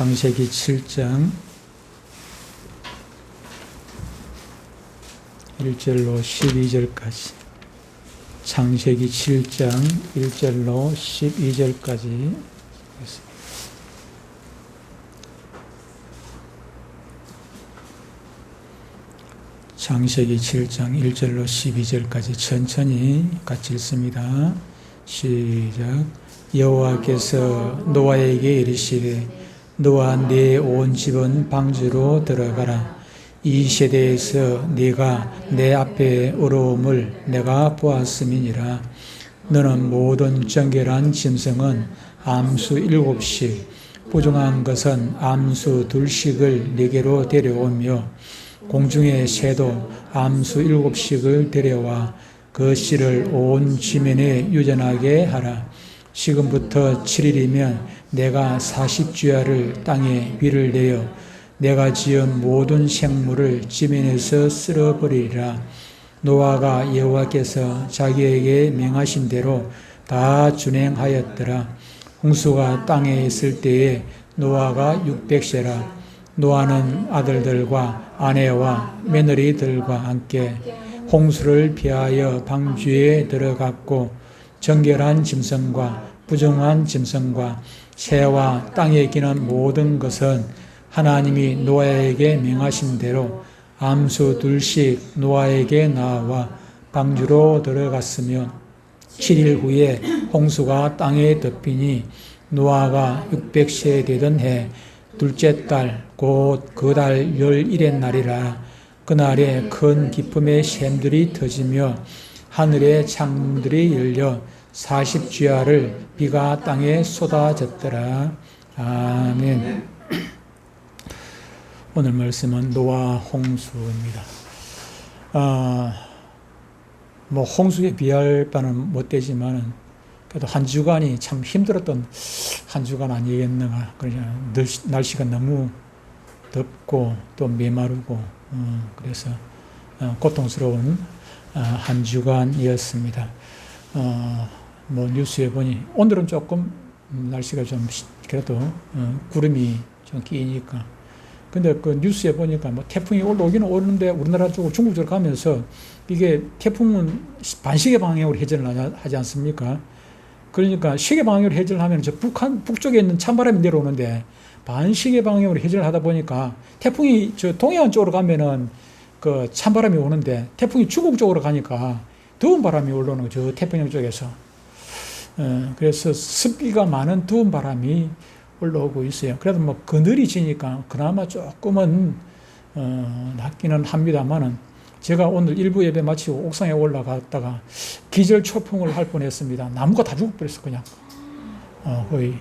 창세기 7장 1절로 12절까지 창세기 7장 1절로 12절까지 창세기 7장 1절로 12절까지 천천히 같이 읽습니다. 시작. 여호와께서 노아에게 이르시되 너와 네 온 집은 방주로 들어가라. 이 세대에서 네가 내 앞에 어려움을 내가 보았음이니라. 너는 모든 정결한 짐승은 암수 7씩 부정한 것은 암수 2씩을 네게로 데려오며 공중의 새도 암수 7씩을 데려와 그 씨를 온 지면에 유전하게 하라. 지금부터 7일이면 내가 40주야를 땅에 비를 내려 내가 지은 모든 생물을 지면에서 쓸어버리리라. 노아가 여호와께서 자기에게 명하신 대로 다 준행하였더라. 홍수가 땅에 있을 때에 노아가 600세라. 노아는 아들들과 아내와 며느리들과 함께 홍수를 피하여 방주에 들어갔고 정결한 짐승과 부정한 짐승과 새와 땅에 기는 모든 것은 하나님이 노아에게 명하신 대로 암수 2씩 노아에게 나와 방주로 들어갔으며 7일 후에 홍수가 땅에 덮이니 노아가 600세 되던 해 둘째 달 곧 그 달 11의 날이라. 그날에 큰 기쁨의 샘들이 터지며 하늘의 창문들이 열려 40주야를 비가 땅에 쏟아졌더라. 아멘. 오늘 말씀은 노아 홍수입니다. 홍수에 비할 바는 못 되지만은 그래도 한 주간이 참 힘들었던 한 주간 아니겠는가. 그냥 날씨가 너무 덥고 또 메마르고 그래서 고통스러운 한 주간이었습니다. 뉴스에 보니 오늘은 조금 날씨가 좀 그래도 구름이 좀 끼니까. 근데 그 뉴스에 보니까 태풍이 올라오기는 오는데 우리나라 쪽으로 중국 쪽으로 가면서 이게 태풍은 반시계 방향으로 회전을 하지 않습니까? 그러니까 시계 방향으로 회전을 하면 저 북쪽에 있는 찬바람이 내려오는데 반시계 방향으로 회전을 하다 보니까 태풍이 저 동해안 쪽으로 가면은 그 찬바람이 오는데 태풍이 중국 쪽으로 가니까 더운 바람이 올라오는 거죠. 태평양 쪽에서. 그래서 습기가 많은 더운 바람이 올라오고 있어요. 그래도 그늘이 지니까 그나마 조금은 낫기는 합니다만은 제가 오늘 일부 예배 마치고 옥상에 올라갔다가 기절초풍을 할 뻔했습니다. 나무가 다 죽어버렸어 그냥. 거의.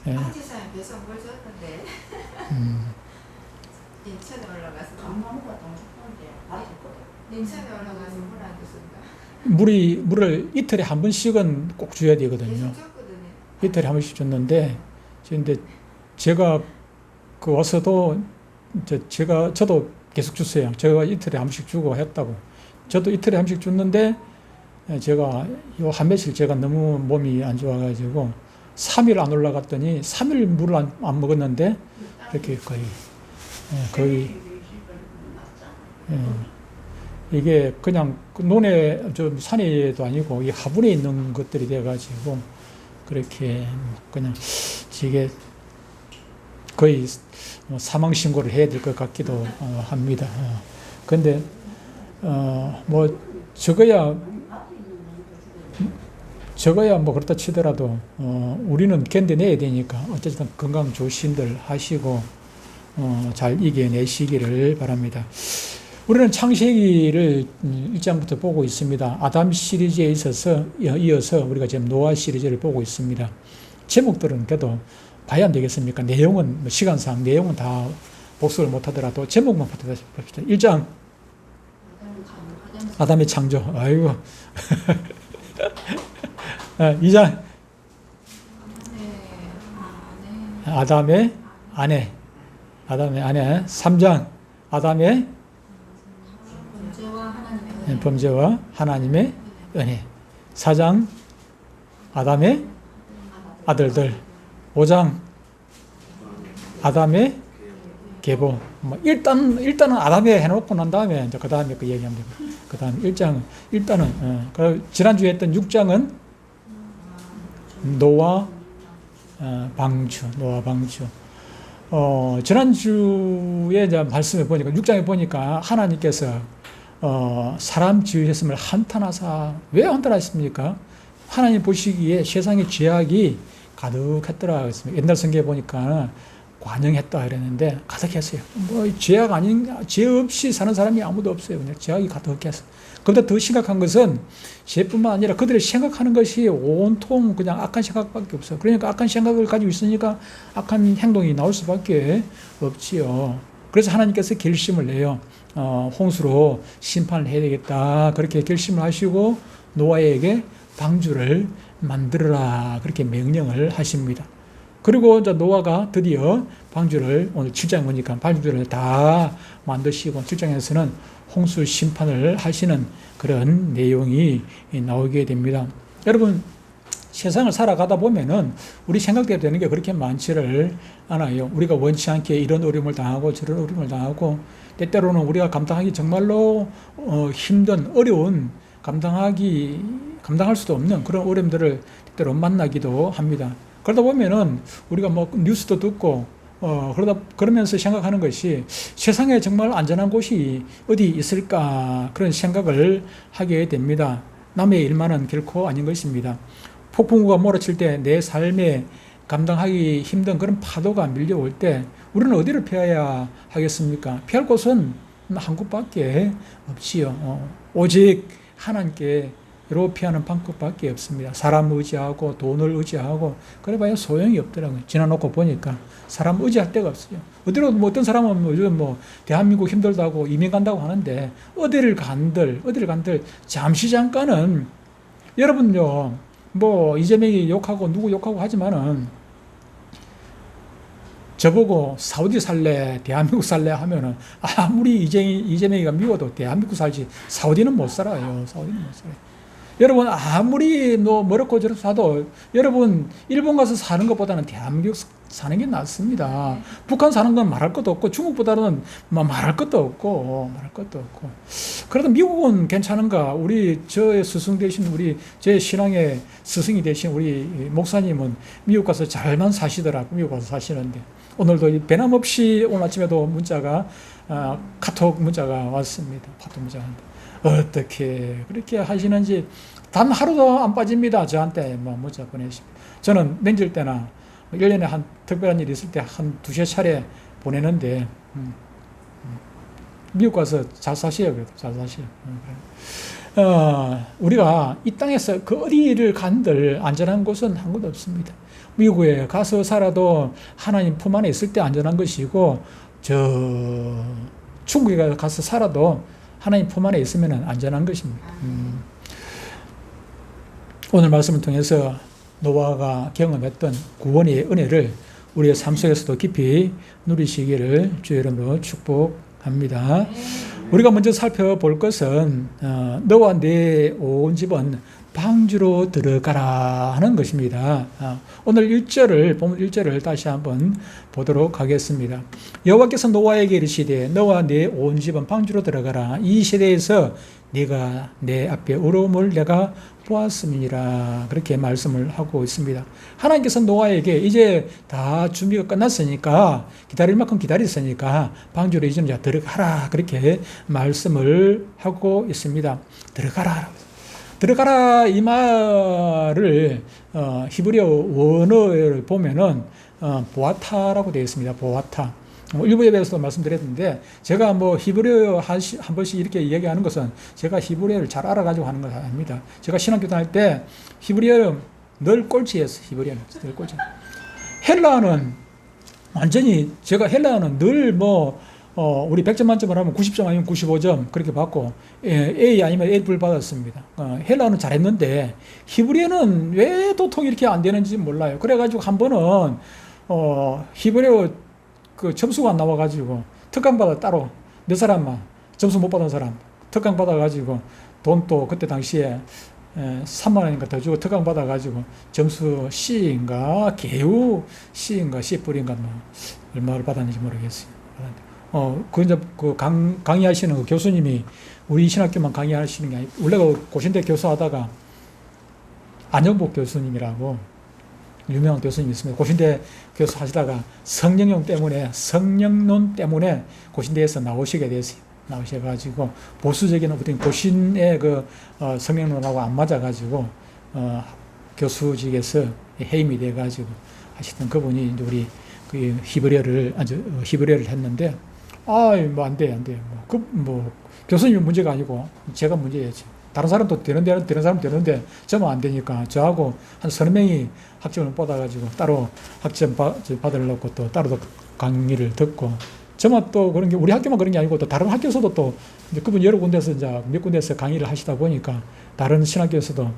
아지사에 계속 물 줬는데 인천에 올라가서 나무가 다 죽었는데 다 죽거든. 인천에 올라가서 물 안 줬습니다. 물을 이틀에 한 번씩은 꼭 줘야 되거든요. 계속 줬거든요. 이틀에 한 번씩 줬는데 근데 제가 그 와서도 저도 계속 줬어요. 제가 이틀에 한 번씩 주고 했다고. 저도 이틀에 한 번씩 줬는데 제가 요 한 며칠 제가 너무 몸이 안 좋아가지고 3일 안 올라갔더니 3일 물을 안 먹었는데 이렇게 거의 이게 그냥 논에 좀 산에도 아니고 이 화분에 있는 것들이 돼가지고 그렇게 그냥 이게 거의 사망 신고를 해야 될 것 같기도 합니다. 근데 적어야 그렇다 치더라도 우리는 견뎌내야 되니까 어쨌든 건강 조심들 하시고 잘 이겨내시기를 바랍니다. 우리는 창세기를 1장부터 보고 있습니다. 아담 시리즈에 이어서 우리가 지금 노아 시리즈를 보고 있습니다. 제목들은 그래도 봐야 안 되겠습니까? 내용은 시간상 내용은 다 복습을 못하더라도 제목만 봅시다. 1장 아담의 창조. 아이고. 2장 아담의 아내. 3장 아담의 범죄와 하나님의 은혜. 4장 아담의 아들들. 5장 아담의 계보. 뭐 일단은 아담에 해놓고 난 다음에 이제 그 다음에 그 얘기하면 됩니다. 그 다음 1장은 일단은 지난주에 했던 6장은 노아 방주. 지난주에 이제 말씀해 보니까 6장에 보니까 하나님께서 사람 지으셨음을 한탄하사. 왜 한탄하십니까? 하나님 보시기에 세상의 죄악이 가득했더라 그랬습니다. 옛날 성경에 보니까 관영했다 이랬는데 가득했어요. 뭐 죄악 아닌 죄 없이 사는 사람이 아무도 없어요. 그냥 죄악이 가득했어. 그보다 더 심각한 것은 죄뿐만 아니라 그들이 생각하는 것이 온통 그냥 악한 생각밖에 없어요. 그러니까 악한 생각을 가지고 있으니까 악한 행동이 나올 수밖에 없지요. 그래서 하나님께서 결심을 내요. 홍수로 심판을 해야 되겠다. 그렇게 결심을 하시고 노아에게 방주를 만들어라. 그렇게 명령을 하십니다. 그리고 이제 노아가 드디어 방주를 오늘 7장 보니까 방주를 다 만드시고 7장에서는 홍수 심판을 하시는 그런 내용이 나오게 됩니다. 여러분, 세상을 살아가다 보면은 우리 생각대로 되는 게 그렇게 많지를 않아요. 우리가 원치 않게 이런 어려움을 당하고 저런 어려움을 당하고 때때로는 우리가 감당하기 정말로 힘든 어려운 감당할 수도 없는 그런 어려움들을 때때로 만나기도 합니다. 그러다 보면은 우리가 뭐 뉴스도 듣고 그러면서 생각하는 것이 세상에 정말 안전한 곳이 어디 있을까 그런 생각을 하게 됩니다. 남의 일만은 결코 아닌 것입니다. 폭풍우가 몰아칠 때 내 삶에 감당하기 힘든 그런 파도가 밀려올 때 우리는 어디를 피해야 하겠습니까? 피할 곳은 한 곳밖에 없지요. 오직 하나님께로 피하는 방법밖에 없습니다. 사람 의지하고 돈을 의지하고 그래봐야 소용이 없더라고요. 지나놓고 보니까 사람 의지할 데가 없어요. 어디로 뭐 어떤 사람은 요즘 뭐 대한민국 힘들다고 이민 간다고 하는데 어디를 간들 잠시 잠깐은 여러분요 뭐 이재명이 욕하고 누구 욕하고 하지만은 저보고 사우디 살래 대한민국 살래 하면은 아무리 이재명이가 미워도 대한민국 살지 사우디는 못 살아요. 여러분 아무리 뭐렇고 저렇고 사도 여러분 일본 가서 사는 것보다는 대한민국 사는 게 낫습니다. 북한 사는 건 말할 것도 없고 중국보다는 말할 것도 없고 그래도 미국은 괜찮은가? 우리 저의 스승 되신 제 신앙의 스승이 되신 우리 목사님은 미국 가서 잘만 사시더라고. 미국 가서 사시는데 오늘도 변함없이 오늘 아침에도 카톡 문자가 왔습니다. 카톡 문자가 어떻게 그렇게 하시는지 단 하루도 안 빠집니다. 저한테 문자 보내십니다. 저는 명절 때나 1년에 한 특별한 일이 있을 때 한 두세 차례 보내는데 미국 가서 잘 사셔요. 그래도 잘 사셔요. 우리가 이 땅에서 그 어디를 간들 안전한 곳은 한 곳도 없습니다. 미국에 가서 살아도 하나님 품 안에 있을 때 안전한 것이고 중국에 가서 살아도 하나님 품 안에 있으면 안전한 것입니다. 오늘 말씀을 통해서 노아가 경험했던 구원의 은혜를 우리의 삶 속에서도 깊이 누리시기를 주의 이름으로 축복합니다. 우리가 먼저 살펴볼 것은 너와 내 온 집은 방주로 들어가라 하는 것입니다. 오늘 본문 1절을 다시 한번 보도록 하겠습니다. 여호와께서 노아에게 이르시되 너와 내 온 집은 방주로 들어가라. 이 시대에서 네가 내 앞에 어려움을 내가 보았음이니라. 그렇게 말씀을 하고 있습니다. 하나님께서 노아에게 이제 다 준비가 끝났으니까 기다릴 만큼 기다렸으니까 방주로 이제 들어가라. 그렇게 말씀을 하고 있습니다. 들어가라 이 말을 히브리어 원어를 보면은 보아타라고 되어 있습니다. 보아타. 일부 예배에서도 말씀드렸는데 제가 히브리어 한 번씩 이렇게 이야기하는 것은 제가 히브리어를 잘 알아가지고 하는 건 아닙니다. 제가 신학교 다닐 때 히브리어는 늘 꼴찌였어요. 히브리어는 늘 꼴찌. 헬라어는 완전히 제가 헬라어는 늘 우리 100점 만점을 하면 90점 아니면 95점 그렇게 받고 A 아니면 A+ 받았습니다. 헬라어는 잘했는데 히브리어는 왜 도통 이렇게 안 되는지 몰라요. 그래가지고 한 번은 히브리어 그 점수가 안 나와가지고 특강받아 따로 몇 사람만 점수 못 받은 사람 특강 받아가지고 돈 또 그때 당시에 3만 원인가 더 주고 특강 받아가지고 점수 C인가 개우 C인가 C+인가 얼마를 받았는지 모르겠어요. 그 이제 강의하시는 그 교수님이 우리 신학교만 강의하시는 게 아니고, 원래 그 고신대 교수하다가 안영복 교수님이라고 유명한 교수님이 있습니다. 고신대 교수 하시다가 성령론 때문에 고신대에서 나오시게 됐어요. 나오셔가지고 보수적인 어떤 고신의 그 성령론하고 안 맞아가지고 교수직에서 해임이 돼가지고 하시던 그분이 이제 우리 그 히브리어를 했는데, 뭐 안 돼. 교수님이 문제가 아니고 제가 문제였죠. 다른 사람도 되는 사람 되는데 저만 안 되니까 저하고 한 30명이 학점을 받아가지고 따로 학점 받으려고 또 따로 강의를 듣고, 저만 또 그런 게, 우리 학교만 그런 게 아니고 또 다른 학교에서도 또 이제 그분 여러 군데서 이제 몇 군데서 강의를 하시다 보니까 다른 신학교에서도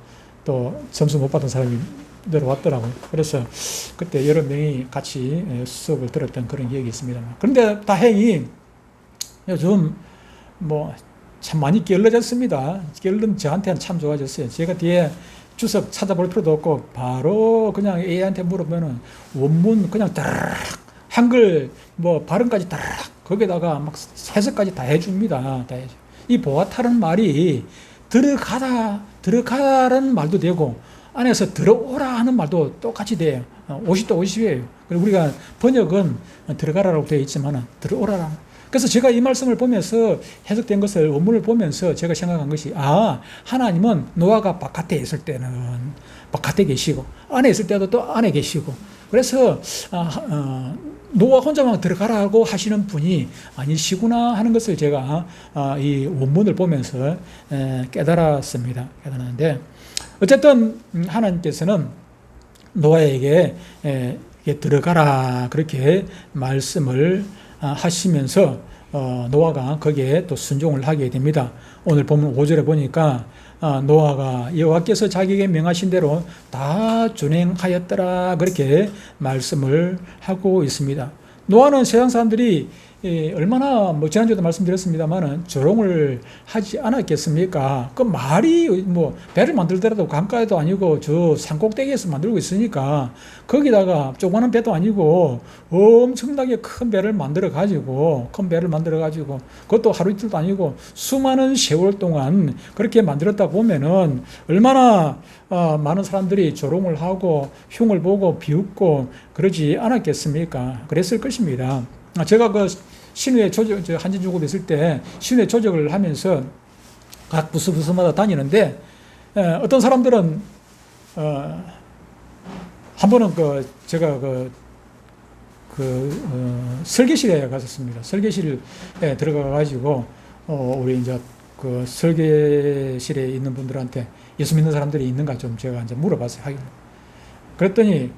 또 점수 못 받은 사람이 내려왔더라고요. 그래서 그때 여러 명이 같이 수업을 들었던 그런 기억이 있습니다. 그런데 다행히 요즘 뭐 참 많이 게을러졌습니다. 게을른 저한테는 참 좋아졌어요. 제가 뒤에 주석 찾아볼 필요도 없고 바로 그냥 AI한테 물으면은 원문 그냥 따르르 한글 뭐 발음까지 따르르 거기다가 막 해석까지 다 해줍니다. 다 해줘. 이 보아타는 말이 들어가라는 말도 되고 안에서 들어오라 하는 말도 똑같이 돼요. 50도 50이에요. 그리고 우리가 번역은 들어가라고 되어 있지만 들어오라라. 그래서 제가 이 말씀을 보면서 해석된 것을 원문을 보면서 제가 생각한 것이, 하나님은 노아가 바깥에 있을 때는 바깥에 계시고 안에 있을 때도 또 안에 계시고, 그래서 노아 혼자만 들어가라고 하시는 분이 아니시구나 하는 것을 제가 이 원문을 보면서 깨달았습니다. 깨달았는데, 어쨌든 하나님께서는 노아에게 들어가라 그렇게 말씀을 하시면서 노아가 거기에 또 순종을 하게 됩니다. 오늘 보면 5절에 보니까 노아가 여호와께서 자기에게 명하신 대로 다 준행하였더라 그렇게 말씀을 하고 있습니다. 노아는 세상 사람들이 얼마나 뭐 지난주에도 말씀드렸습니다만은 조롱을 하지 않았겠습니까? 그 말이 뭐 배를 만들더라도 강가에도 아니고 저 산꼭대기에서 만들고 있으니까 거기다가 조그마한 배도 아니고 엄청나게 큰 배를 만들어 가지고 그것도 하루 이틀도 아니고 수많은 세월 동안 그렇게 만들었다 보면은 얼마나 많은 사람들이 조롱을 하고 흉을 보고 비웃고 그러지 않았겠습니까? 그랬을 것입니다. 제가 그 신우회 조직, 한진중급에 있을 때 신우회 조직을 하면서 각 부서마다 다니는데, 어떤 사람들은, 한 번은 제가 설계실에 갔었습니다. 설계실에 들어가가지고, 우리 이제 그 설계실에 있는 분들한테 예수 믿는 사람들이 있는가 좀 제가 이제 물어봤어요. 그랬더니,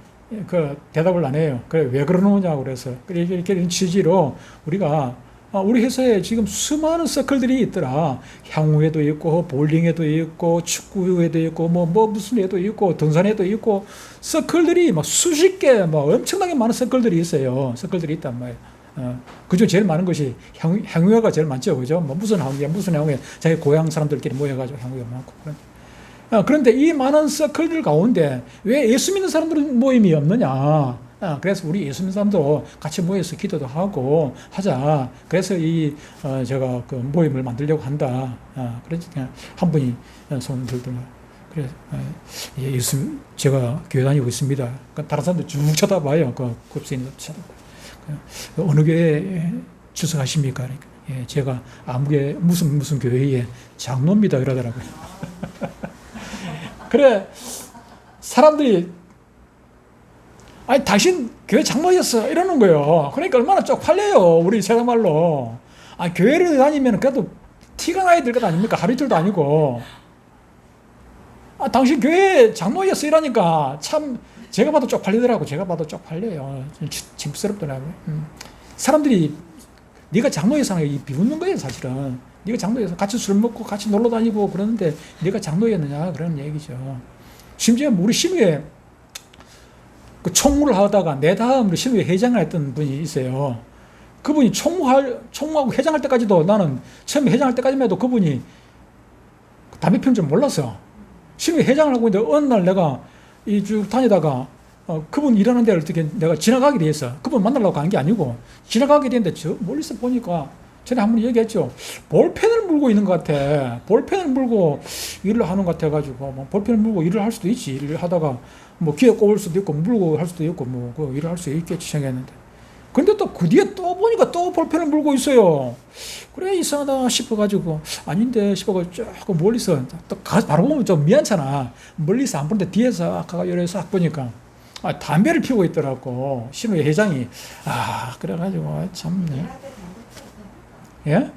대답을 안 해요. 그래, 왜 그러느냐고 그래서. 이렇게 취지로 우리가, 우리 회사에 지금 수많은 서클들이 있더라. 향후회도 있고, 볼링회도 있고, 축구회도 있고, 무슨 회도 있고, 등산회도 있고, 서클들이 막 수십 개, 엄청나게 많은 서클들이 있어요. 서클들이 있단 말이에요. 그중 제일 많은 것이 향후회가 제일 많죠. 그죠? 무슨 향후회, 자기 고향 사람들끼리 모여가지고 향후회가 많고. 그런데 이 많은 서클들 가운데 왜 예수 믿는 사람들 모임이 없느냐? 그래서 우리 예수 믿는 사람도 같이 모여서 기도도 하고 하자. 그래서 제가 그 모임을 만들려고 한다. 그래서 한 분이 손 들더라고요. 그래서 예수, 제가 교회 다니고 있습니다. 다른 사람들 쭉 쳐다봐요. 그 굽세 있는 쳐다봐요. 어느 교회에 주석하십니까? 그러니까, 제가 무슨 교회에 장로입니다. 그러더라고요. 그래, 사람들이, 당신 교회 장로였어. 이러는 거예요. 그러니까 얼마나 쪽팔려요. 우리 세상 말로. 교회를 다니면 그래도 티가 나야 될 것 아닙니까? 하루 이틀도 아니고. 당신 교회 장로였어. 이러니까 참, 제가 봐도 쪽팔리더라고. 제가 봐도 쪽팔려요. 침스럽더라고요. 사람들이, 네가 장로였어. 비웃는 거예요, 사실은. 네가 장로였어. 같이 술 먹고 같이 놀러 다니고 그러는데 네가 장로였느냐 그런 얘기죠. 심지어 우리 신우회 그 총무를 하다가 내 다음으로 신우회 회장을 했던 분이 있어요. 그분이 총무하고 회장할 때까지도, 나는 처음에 회장할 때까지만 해도 그분이 담배 피우는 줄 몰랐어. 신우회 회장을 하고 있는데 어느 날 내가 쭉 다니다가 그분 일하는 데를 어떻게 내가 지나가게 돼서 그분 만나려고 간 게 아니고 지나가게 됐는데 저 멀리서 보니까 전에 한 번 얘기했죠. 볼펜을 물고 있는 것 같아. 볼펜을 물고 일을 하는 것 같아가지고 뭐 볼펜을 물고 일을 할 수도 있지. 일을 하다가 뭐 귀에 꼽을 수도 있고 물고 할 수도 있고 뭐 그 일을 할 수 있겠지 생각했는데. 근데 또 그 뒤에 또 보니까 또 볼펜을 물고 있어요. 그래 이상하다 싶어가지고 아닌데 싶어가지고 조금 멀리서 또 바로 보면 좀 미안찮아. 멀리서 안 보는데 뒤에서 아까 이래서 싹 보니까 담배를 피우고 있더라고. 신우의 회장이. 그래가지고 참네. 일할 때 담배 피워도 예? 일할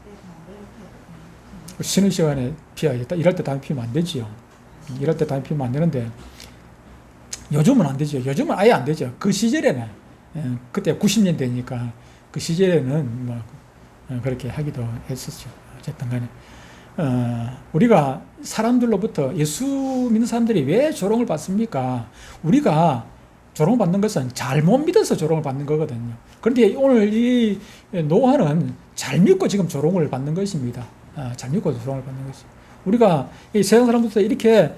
때 담배를 피워도 쉬는 시간에 피워야겠다. 일할 때 담배 피우면 안 되지요. 일할 때 담배 피우면 안 되는데 요즘은 안 되죠. 요즘은 아예 안 되죠. 그 시절에는 그때 90년대니까 그 시절에는 뭐 그렇게 하기도 했었죠. 어쨌든 간에 우리가 사람들로부터 예수 믿는 사람들이 왜 조롱을 받습니까? 우리가 조롱받는 것은 잘못 믿어서 조롱을 받는 거거든요. 그런데 오늘 이 노아는 잘 믿고 지금 조롱을 받는 것입니다. 잘 믿고 조롱을 받는 것이. 우리가 이 세상 사람부터 이렇게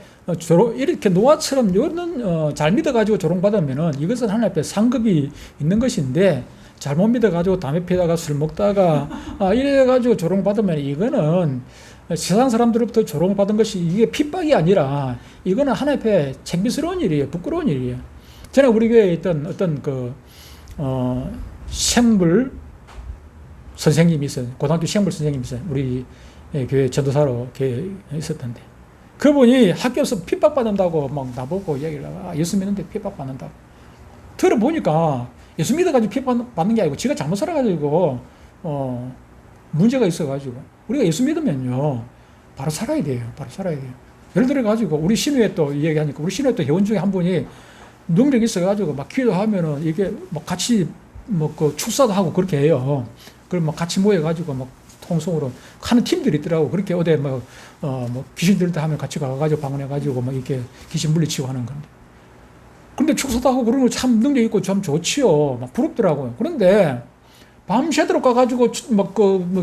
이렇게 노아처럼 이런 잘 믿어가지고 조롱받으면은 이것은 하나님 앞에 상급이 있는 것인데 잘못 믿어가지고 담배 피다가 술 먹다가 이래가지고 조롱받으면 이거는 세상 사람들로부터 조롱받은 것이 이게 핍박이 아니라 이거는 하나님 앞에 창피스러운 일이에요. 부끄러운 일이에요. 전에 우리 교회에 있던 어떤 생물 선생님이 있어요. 고등학교 생물 선생님이 있어요. 우리 교회 전도사로 교회에 있었던데. 그분이 학교에서 핍박받는다고 막 나보고 얘기를 하고, 예수 믿는데 핍박받는다고. 들어보니까 예수 믿어가지고 핍박받는 게 아니고 지가 잘못 살아가지고, 문제가 있어가지고. 우리가 예수 믿으면요, 바로 살아야 돼요. 바로 살아야 돼요. 예를 들어가지고, 우리 신우에 또 얘기하니까, 우리 신우에 또 회원 중에 한 분이 능력이 있어가지고 막 기도하면은 이게 막 같이 축사도 하고 그렇게 해요. 그럼 막 같이 모여가지고 막 통성으로 하는 팀들이 있더라고. 그렇게 어디 귀신 들다 하면 같이 가가지고 방문해가지고 막 이렇게 귀신 물리치고 하는 건데. 근데 축사도 하고 그러는 거 참 능력 있고 참 좋지요. 막 부럽더라고요. 그런데 밤새도록 가가지고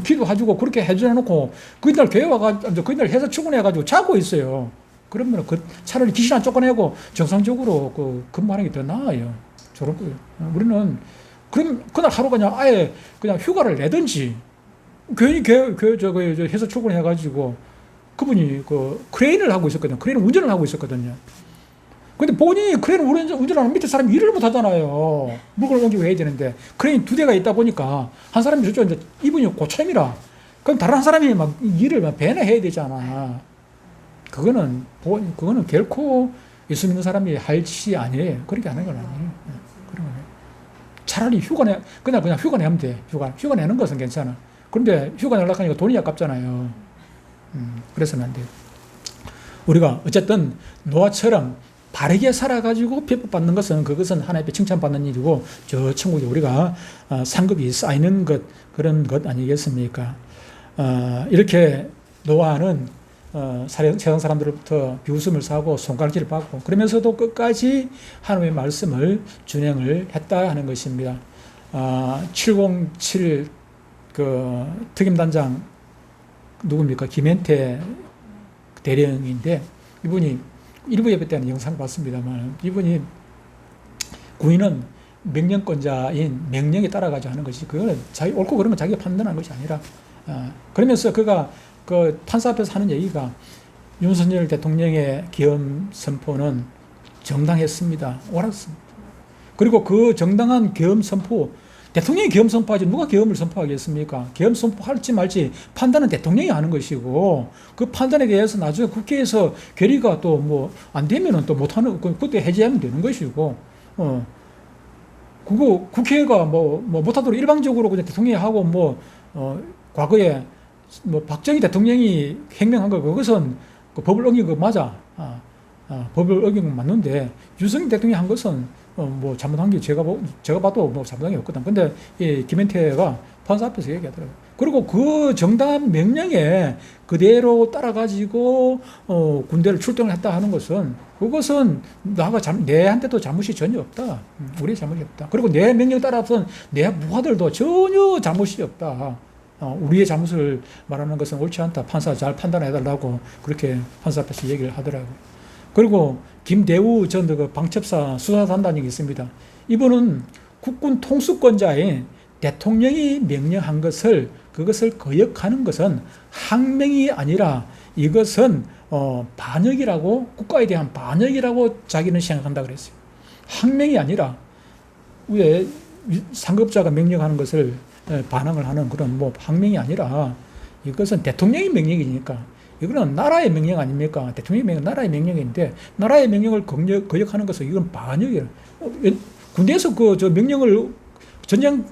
기도해주고 그렇게 해줘놓고 그날 교회 와가지고 그날 회사 출근해가지고 자고 있어요. 그러면 차라리 귀신 안 쫓아내고 정상적으로 근무하는 게 더 나아요. 저런 거예요. 우리는 그럼 그날 하루 그냥 아예 그냥 휴가를 내든지 괜히 회사 출근해가지고 그분이 크레인을 하고 있었거든요. 크레인 운전을 하고 있었거든요. 근데 본인이 크레인 운전하는 밑에 사람이 일을 못 하잖아요. 물건을 옮기고 해야 되는데 크레인 2대가 있다 보니까 한 사람이 저쪽 이제 이분이 고참이라 그럼 다른 한 사람이 막 일을 막 배나 해야 되잖아. 그거는 결코 예수 믿는 사람이 할 짓이 아니에요. 그렇게 하는 건 아니에요. 그런 건 차라리 그냥 휴가 내면 돼. 휴가 내는 것은 괜찮아. 그런데 휴가 내려고 하니까 돈이 아깝잖아요. 그래서는 안 돼요. 우리가 어쨌든 노아처럼 바르게 살아가지고 핍박받는 것은 그것은 하나님께 칭찬받는 일이고 저 천국에 우리가 상급이 쌓이는 그런 것 아니겠습니까? 이렇게 노아는 세상 사람들로부터 비웃음을 사고 손가락질을 받고 그러면서도 끝까지 하나님의 말씀을 준행을 했다 하는 것입니다. 707 특임단장 누굽니까? 김현태 대령인데 이분이 일부 예배 때는 영상 봤습니다만 이분이 군인은 명령권자인 명령에 따라가지고 하는 것이 그거는 자기 옳고 그런 건 자기가 판단하는 것이 아니라 그러면서 그가 판사 앞에서 하는 얘기가 윤석열 대통령의 계엄 선포는 정당했습니다. 옳았습니다. 그리고 그 정당한 계엄 선포 대통령이 계엄 선포하지 누가 계엄을 선포하겠습니까? 계엄 선포할지 말지 판단은 대통령이 하는 것이고 그 판단에 대해서 나중에 국회에서 결의가 또 안 되면은 또 못하는 그때 해제하면 되는 것이고 그거 국회가 못하도록 일방적으로 그냥 대통령이 하고 과거에 박정희 대통령이 행명한 거 그것은 법을 어긴 거 맞아. 법을 어긴 건 맞는데 윤석열 대통령이 한 것은 잘못한 게 제가 봐도 잘못한 게 없거든. 근데 이 김현태가 판사 앞에서 얘기하더라고요. 그리고 그 정당한 명령에 그대로 따라가지고 군대를 출동을 했다 하는 것은 그것은 내한테도 잘못이 전혀 없다. 우리의 잘못이 없다. 그리고 내 명령에 따라서는 내 부하들도 전혀 잘못이 없다. 우리의 잘못을 말하는 것은 옳지 않다. 판사 잘 판단해달라고 그렇게 판사 앞에서 얘기를 하더라고요. 그리고 김대우 전 그 방첩사 수사단장이 있습니다. 이분은 국군 통수권자인 대통령이 명령한 그것을 거역하는 것은 항명이 아니라 이것은 반역이라고, 국가에 대한 반역이라고 자기는 생각한다 그랬어요. 항명이 아니라 왜 상급자가 명령하는 것을 반항을 하는 그런 뭐 항명이 아니라 이것은 대통령의 명령이니까 이거는 나라의 명령 아닙니까? 대통령의 명령, 나라의 명령인데 나라의 명령을 거역하는 것은 이건 반역이에요. 군대에서 저 명령을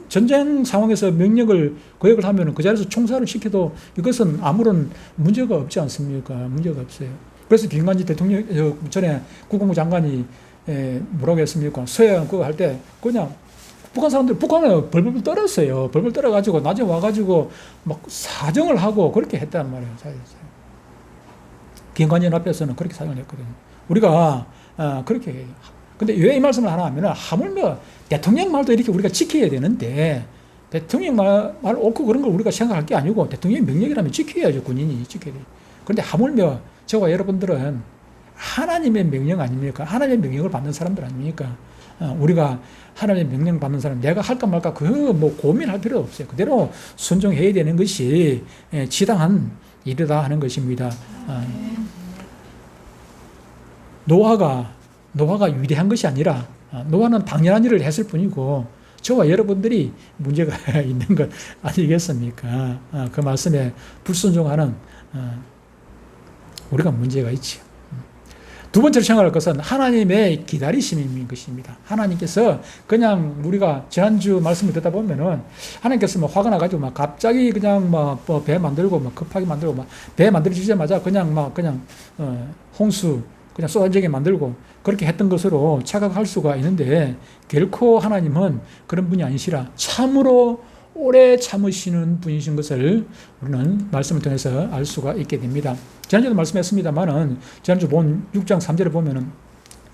전쟁 상황에서 명령을 거역을 하면 그 자리에서 총살을 시켜도 이것은 아무런 문제가 없지 않습니까? 문제가 없어요. 그래서 김관지 대통령 전에 국방부 장관이 뭐라고 했습니까? 서해안 그거 할 때 그냥 북한 사람들 북한에 벌벌 떨었어요. 벌벌 떨어가지고 나중에 와가지고 막 사정을 하고 그렇게 했단 말이에요. 김관진 앞에서는 그렇게 사정을 했거든요. 우리가 그렇게 해요. 근데 왜 이 말씀을 하나 하면은 하물며 대통령 말도 이렇게 우리가 지켜야 되는데 대통령 말 옳고 그런 걸 우리가 생각할 게 아니고 대통령의 명령이라면 지켜야죠. 군인이 지켜야 돼요. 그런데 하물며 저와 여러분들은 하나님의 명령 아닙니까? 하나님의 명령을 받는 사람들 아닙니까? 우리가 하나님의 명령 받는 사람, 내가 할까 말까 그 뭐 고민할 필요 없어요. 그대로 순종해야 되는 것이 지당한 일이다 하는 것입니다. 노아가 위대한 것이 아니라 노아는 당연한 일을 했을 뿐이고 저와 여러분들이 문제가 있는 것 아니겠습니까? 그 말씀에 불순종하는 우리가 문제가 있지요. 두 번째로 생각할 것은 하나님의 기다리심인 것입니다. 하나님께서 그냥 우리가 지난주 말씀을 듣다 보면은 하나님께서 뭐 화가 나가지고 막 갑자기 그냥 막 배 만들고 막 급하게 만들고 막 배 만들어지자마자 그냥 홍수 그냥 쏟아지게 만들고 그렇게 했던 것으로 착각할 수가 있는데 결코 하나님은 그런 분이 아니시라 참으로 오래 참으시는 분이신 것을 우리는 말씀을 통해서 알 수가 있게 됩니다. 지난주도 말씀했습니다만은 지난주 본 6장 3절에 보면은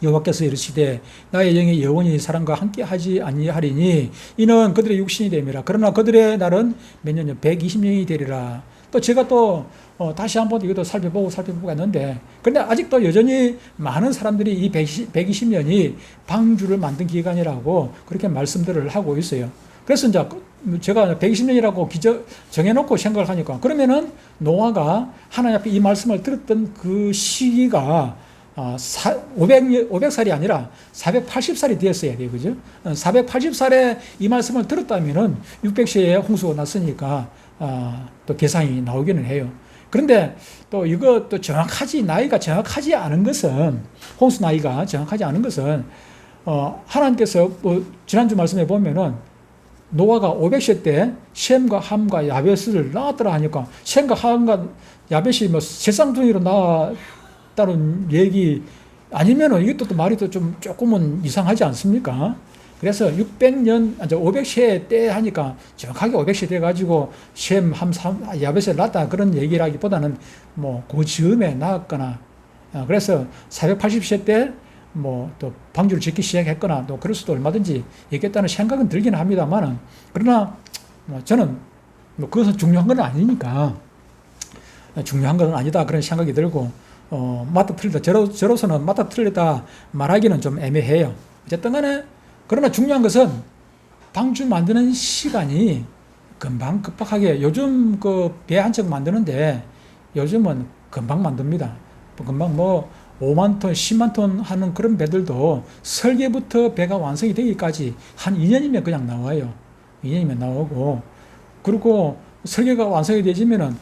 여호와께서 이르시되 나의 영이 영원히 사람과 함께 하지 아니하리니 이는 그들의 육신이 됨이라. 그러나 그들의 날은 몇 년이요? 120년이 되리라. 또 제가 또 다시 한번 이것도 살펴보고 했는데 그런데 아직도 여전히 많은 사람들이 이 120년이 방주를 만든 기간이라고 그렇게 말씀들을 하고 있어요. 그래서 이제 제가 120년이라고 정해놓고 생각을 하니까 그러면은 노아가 하나님 앞에 이 말씀을 들었던 그 시기가 500살이 아니라 480살이 되었어야 돼요. 그죠? 480살에 이 말씀을 들었다면은 600세에 홍수가 났으니까 또 계산이 나오기는 해요. 그런데 또 이거 또 나이가 정확하지 않은 것은 홍수 나이가 정확하지 않은 것은 하나님께서 지난주 말씀에 보면은 노아가 500세 때 셈과 함과 야벳을 낳았더라 하니까 셈과 함과 야벳이 뭐 세쌍둥이로 낳았다는 얘기 아니면은 이것도 또 말이 또 좀 조금은 이상하지 않습니까? 그래서 600년, 500세 때 하니까 정확하게 500세 돼가지고 셈, 함, 야벳을 낳았다 그런 얘기라기보다는 뭐 그 즈음에 낳았거나 그래서 480세 때 뭐 또 방주를 짓기 시작했거나 또 그럴 수도 얼마든지 있겠다는 생각은 들기는 합니다만은 그러나 저는 뭐 그것은 중요한 건 아니니까 중요한 건 아니다 그런 생각이 들고 맞다 틀리다 저로서는 맞다 틀리다 말하기는 좀 애매해요. 어쨌든 간에 그러나 중요한 것은 방주 만드는 시간이 금방 급박하게 요즘 그 배 한 척 만드는데 요즘은 금방 만듭니다. 금방 뭐 5만 톤, 10만 톤 하는 그런 배들도 설계부터 배가 완성이 되기까지 한 2년이면 그냥 나와요. 2년이면 나오고 그리고 설계가 완성이 되지면은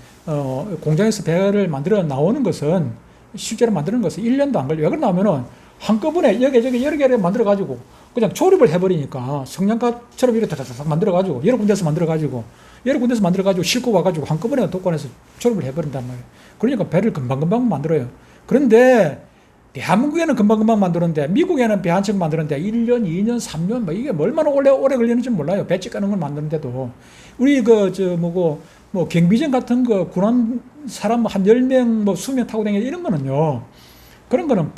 공장에서 배를 만들어 나오는 것은 실제로 만드는 것은 1년도 안 걸려요. 왜 그러냐면은 한꺼번에 여기저기 여러 개를 만들어 가지고 그냥 조립을 해버리니까 성냥갑처럼 이렇게 다다닥 만들어가지고 여러 군데서 만들어가지고 싣고 와가지고 한꺼번에 독관에서 조립을 해버린단 말이에요. 그러니까 배를 금방금방 만들어요. 그런데 대한민국에는 금방금방 만드는데 미국에는 배 한 척 만드는데 1년, 2년, 3년 뭐 이게 얼마나 오래 걸리는지 몰라요. 배 찍가는 걸 만드는데도 우리 뭐 경비정 같은 거 군함 사람 한 10명 뭐 20명 타고 다니는 이런 거는요. 그런 거는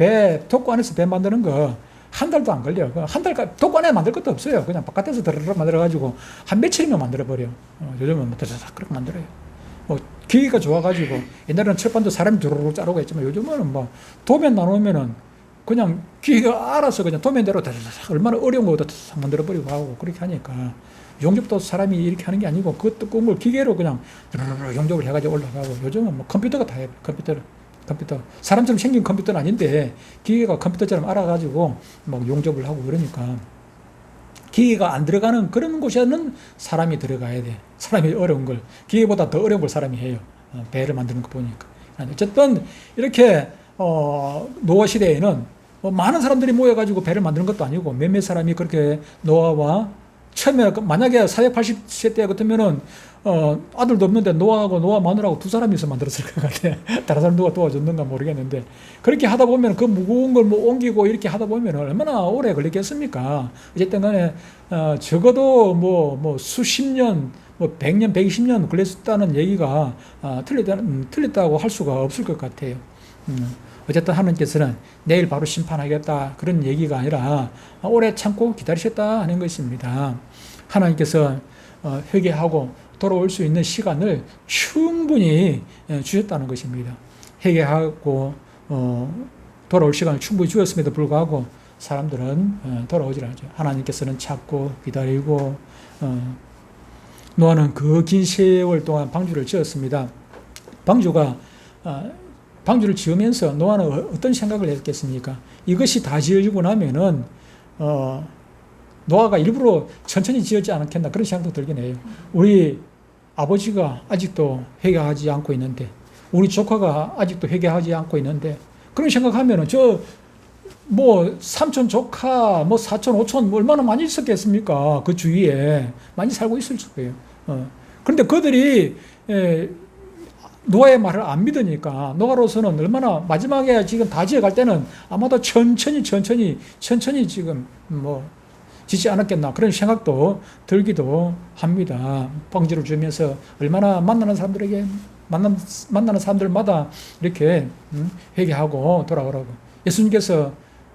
독관에서 배 만드는 거 한 달도 안 걸려요. 한 달, 독관에 만들 것도 없어요. 그냥 바깥에서 드르르 만들어가지고 한 며칠이면 만들어버려. 요즘은 뭐 드르르 그렇게 만들어요. 기계가 좋아가지고 옛날에는 철판도 사람이 두루룩 자르고 했지만 요즘은 뭐 도면 나누면은 그냥 기계가 알아서 그냥 도면대로 다다닥 얼마나 어려운 거다 만들어버리고 하고 그렇게 하니까 용접도 사람이 이렇게 하는 게 아니고 그 두꺼운 걸 기계로 그냥 용접을 해가지고 올라가고 요즘은 뭐 컴퓨터가 다 해요. 컴퓨터. 사람처럼 생긴 컴퓨터는 아닌데 기계가 컴퓨터처럼 알아가지고 막 용접을 하고 그러니까 기계가 안 들어가는 그런 곳에는 사람이 들어가야 돼. 사람이 어려운 걸. 기계보다 더 어려운 걸 사람이 해요. 배를 만드는 거 보니까. 어쨌든 이렇게 노아 시대에는 뭐 많은 사람들이 모여가지고 배를 만드는 것도 아니고 몇몇 사람이 그렇게 노아와 처음에 만약에 480세 때 같으면은 아들도 없는데 노아하고 노아 마누라하고 두 사람이서 만들었을 것 같아. 다른 사람 누가 도와줬는가 모르겠는데 그렇게 하다 보면 그 무거운 걸 뭐 옮기고 이렇게 하다 보면 얼마나 오래 걸리겠습니까? 어쨌든 간에 적어도 뭐 수십 년, 뭐 100년, 120년 걸렸다는 얘기가 틀렸다고 할 수가 없을 것 같아요. 어쨌든 하나님께서는 내일 바로 심판하겠다 그런 얘기가 아니라 오래 참고 기다리셨다 하는 것입니다. 하나님께서 회개하고 돌아올 수 있는 시간을 충분히 주셨다는 것입니다. 회개하고 돌아올 시간을 충분히 주었음에도 불구하고 사람들은 돌아오질 않죠. 하나님께서는 참고 기다리고 노아는 그 긴 세월 동안 방주를 지었습니다. 방주를 지으면서 노아는 어떤 생각을 했겠습니까? 이것이 다 지어지고 나면은 노아가 일부러 천천히 지었지 않겠나 그런 생각도 들긴 해요. 우리 아버지가 아직도 회개하지 않고 있는데 우리 조카가 아직도 회개하지 않고 있는데 그런 생각하면은 뭐 삼촌 조카 뭐 사촌 오촌 얼마나 많이 있었겠습니까? 그 주위에 많이 살고 있을 거예요. 그런데 그들이 노아의 말을 안 믿으니까 노아로서는 얼마나 마지막에 지금 다 지어갈 때는 아마도 천천히 지금 뭐 짓지 않았겠나 그런 생각도 들기도 합니다. 방주를 주면서 얼마나 만나는 사람들마다 이렇게 회개하고 돌아오라고. 예수님께서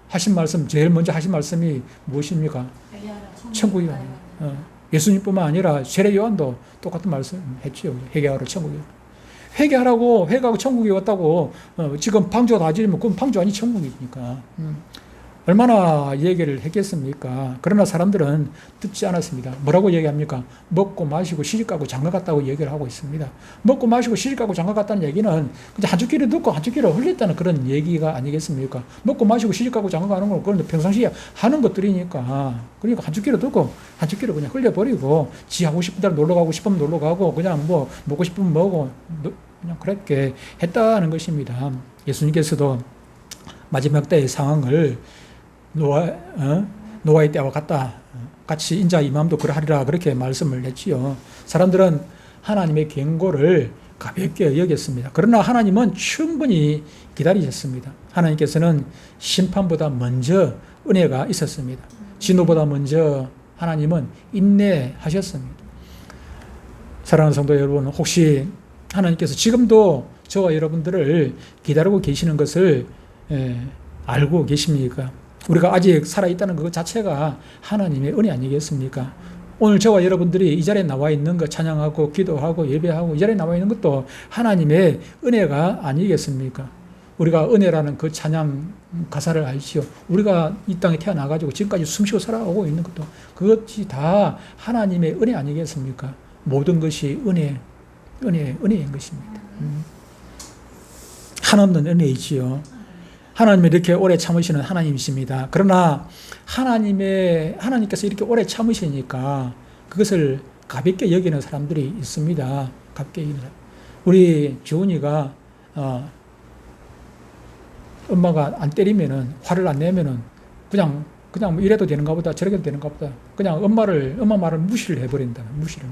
하신 말씀 제일 먼저 하신 말씀이 무엇입니까? 천국이요. 예수님뿐만 아니라 세례 요한도 똑같은 말씀 했죠. 회개하라 천국이요. 회개하고 천국에 왔다고 지금 방주가 다 지르면 그건 방주 아니 천국이니까 얼마나 얘기를 했겠습니까? 그러나 사람들은 듣지 않았습니다. 뭐라고 얘기합니까? 먹고 마시고 시집가고 장가갔다고 얘기를 하고 있습니다. 먹고 마시고 시집가고 장가갔다는 얘기는 그냥 한쪽 귀를 듣고 한쪽 귀를 흘렸다는 그런 얘기가 아니겠습니까? 먹고 마시고 시집가고 장가가는 건 그런 평상시에 하는 것들이니까 그러니까 한쪽 귀를 듣고 한쪽 귀를 그냥 흘려버리고 지 하고 싶은 대로 놀러 가고 싶으면 놀러 가고 그냥 뭐 먹고 싶으면 먹고 그냥 그렇게 했다는 것입니다. 예수님께서도 마지막 때의 상황을 노아의 때와 같이 인자 이맘도 그러하리라 그렇게 말씀을 했지요. 사람들은 하나님의 경고를 가볍게 여겼습니다. 그러나 하나님은 충분히 기다리셨습니다. 하나님께서는 심판보다 먼저 은혜가 있었습니다. 진노보다 먼저 하나님은 인내하셨습니다. 사랑하는 성도 여러분, 혹시 하나님께서 지금도 저와 여러분들을 기다리고 계시는 것을 알고 계십니까? 우리가 아직 살아있다는 것 자체가 하나님의 은혜 아니겠습니까? 오늘 저와 여러분들이 이 자리에 나와 있는 것 찬양하고 기도하고 예배하고 이 자리에 나와 있는 것도 하나님의 은혜가 아니겠습니까? 우리가 은혜라는 그 찬양 가사를 알지요. 우리가 이 땅에 태어나가지고 지금까지 숨쉬고 살아오고 있는 것도 그것이 다 하나님의 은혜 아니겠습니까? 모든 것이 은혜인 것입니다. 한없는 은혜이지요. 하나님이 이렇게 오래 참으시는 하나님이십니다. 그러나 하나님께서 이렇게 오래 참으시니까 그것을 가볍게 여기는 사람들이 있습니다. 가볍게 여기는 사람. 우리 지훈이가 엄마가 안 때리면은 화를 안 내면은 그냥 뭐 이래도 되는가 보다 저래도 되는가 보다 그냥 엄마 말을 무시를 해버린다. 무시를.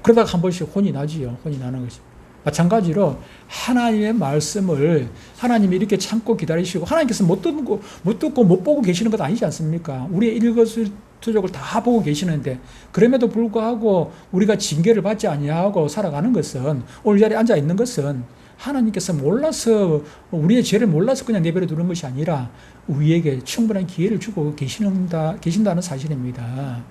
그러다가 한 번씩 혼이 나지요. 혼이 나는 것이. 마찬가지로 하나님의 말씀을 하나님이 이렇게 참고 기다리시고 하나님께서 못 듣고 못 보고 계시는 것 아니지 않습니까? 우리의 일거수일투족을 다 보고 계시는데 그럼에도 불구하고 우리가 징계를 받지 아니하고 살아가는 것은 오늘 자리에 앉아 있는 것은 하나님께서 몰라서 우리의 죄를 몰라서 그냥 내버려 두는 것이 아니라 우리에게 충분한 기회를 주고 계신다는 사실입니다.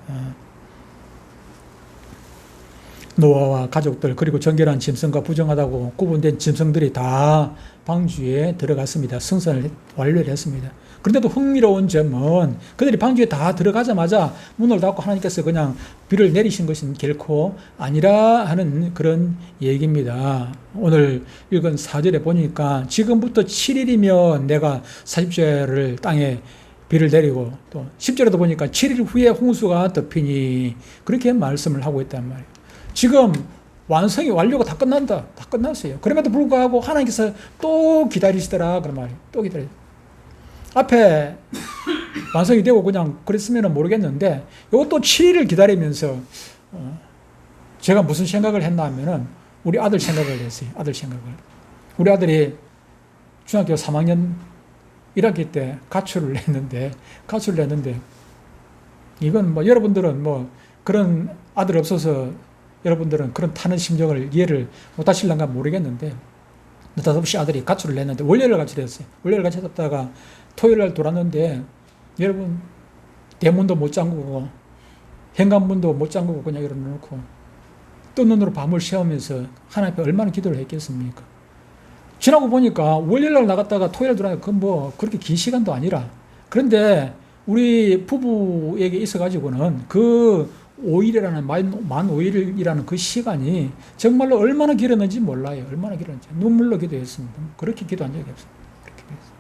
노아와 가족들 그리고 정결한 짐승과 부정하다고 구분된 짐승들이 다 방주에 들어갔습니다. 승선을 완료를 했습니다. 그런데도 흥미로운 점은 그들이 방주에 다 들어가자마자 문을 닫고 하나님께서 그냥 비를 내리신 것은 결코 아니라 하는 그런 얘기입니다. 오늘 읽은 4절에 보니까 지금부터 7일이면 내가 40절을 땅에 비를 내리고 또 10절에도 보니까 7일 후에 홍수가 덮이니 그렇게 말씀을 하고 있단 말이에요. 지금 완성이 완료가 다 끝난다. 다 끝났어요. 그럼에도 불구하고 하나님께서 또 기다리시더라. 그런 말이에요. 또 기다려. 앞에 완성이 되고 그냥 그랬으면 모르겠는데 이것도 7일을 기다리면서 제가 무슨 생각을 했나 하면은 우리 아들 생각을 했어요. 아들 생각을. 우리 아들이 중학교 3학년 1학기 때 가출을 했는데 이건 뭐 여러분들은 뭐 그런 아들 없어서 여러분들은 그런 타는 심정을 이해를 못 하실런가 모르겠는데 느닷없이 아들이 가출을 했는데 월요일날 가출했어요. 월요일 가출했다가 토요일날 돌았는데 여러분 대문도 못 잠그고 현관문도 못 잠그고 그냥 열어놓고 뜬 눈으로 밤을 새우면서 하나님 앞에 얼마나 기도를 했겠습니까? 지나고 보니까 월요일날 나갔다가 토요일 들어가니까 그건 뭐 그렇게 긴 시간도 아니라 그런데 우리 부부에게 있어가지고는 그 5일이라는 만 5일이라는 그 시간이 정말로 얼마나 길었는지 몰라요. 얼마나 길었는지 눈물로 기도했습니다. 그렇게 기도한 적이 없어요. 그렇게 기도했어요.